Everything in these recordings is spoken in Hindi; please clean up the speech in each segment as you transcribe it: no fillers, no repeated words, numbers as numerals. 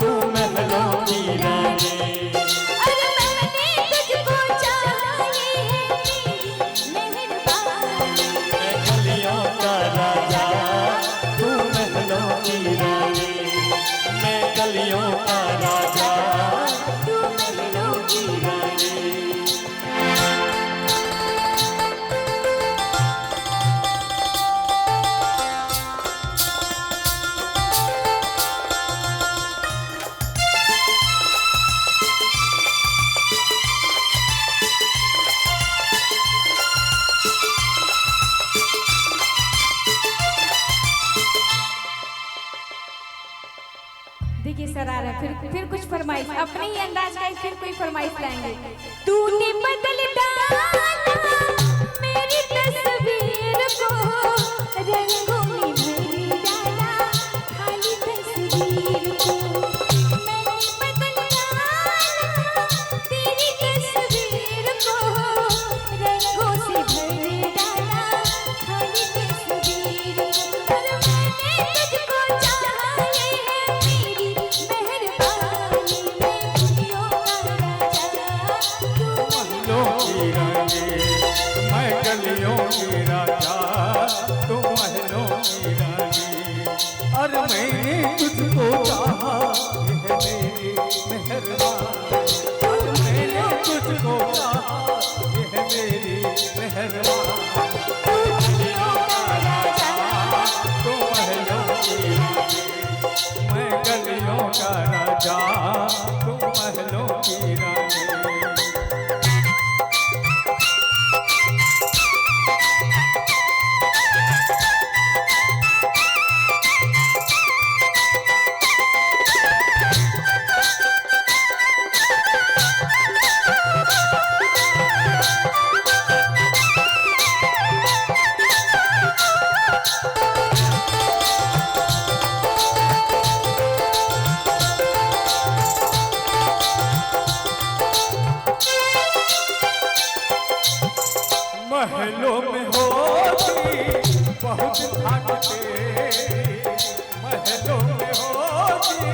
तू महलों की रानी। अरे मैंने तुझको चाहा ये है मेरी मेहरबानी। मैं गलियों का राजा तू महलों की रानी। मैं गलियों का राजा तू महलों की रानी। देखिए सर आ रहा है फिर कुछ फरमाइश अपने ही अंदाज का फिर कोई फरमाइश लाएंगे। तूने बदल डाला मेरी तस्वीर को रंगों में भर डाला खाली तस्वीर को। मैंने बदल डाला तेरी तस्वीर को रंगों से भर डाला खाली तस्वीर को। और मैंने तुझको चाहा ये है मेरी मेहरबानी। मैं गलियों का राजा तू महलों की रानी। महलों की रानी। और मैंने तुझको चाहा यह मेरी मेहरबानी। और मैंने तुझको चाहा यह मेरी मेहरबानी। गलियों का राजा तू महलों की रानी। मैं गलियों का राजा तू महलों की रानी। महलों में होती बहुत घाट तेरी। महलों में होती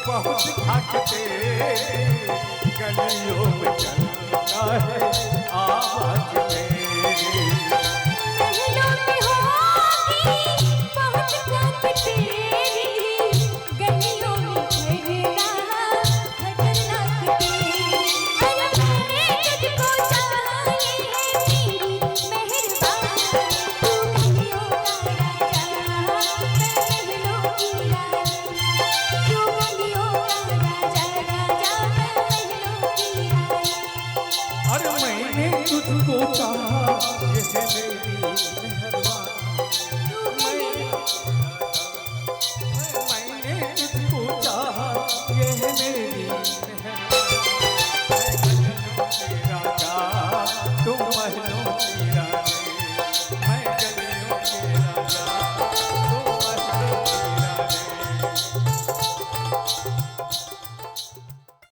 बहुत घाट तेरी। गलियों में चलता है आवाज मेरी। महलों में होगी बहुत घाट तेरी। गलियों में झगड़ा खतरनाक तेरी। अरे मैंने तुझको चाहा ये है मेरी मेहरबानी। तू गलियों का राजा मैं महलों की रानी। तू गलियों का राजा राजा मैं महलों की रानी। और मैंने तुझको चाहा यह मेरी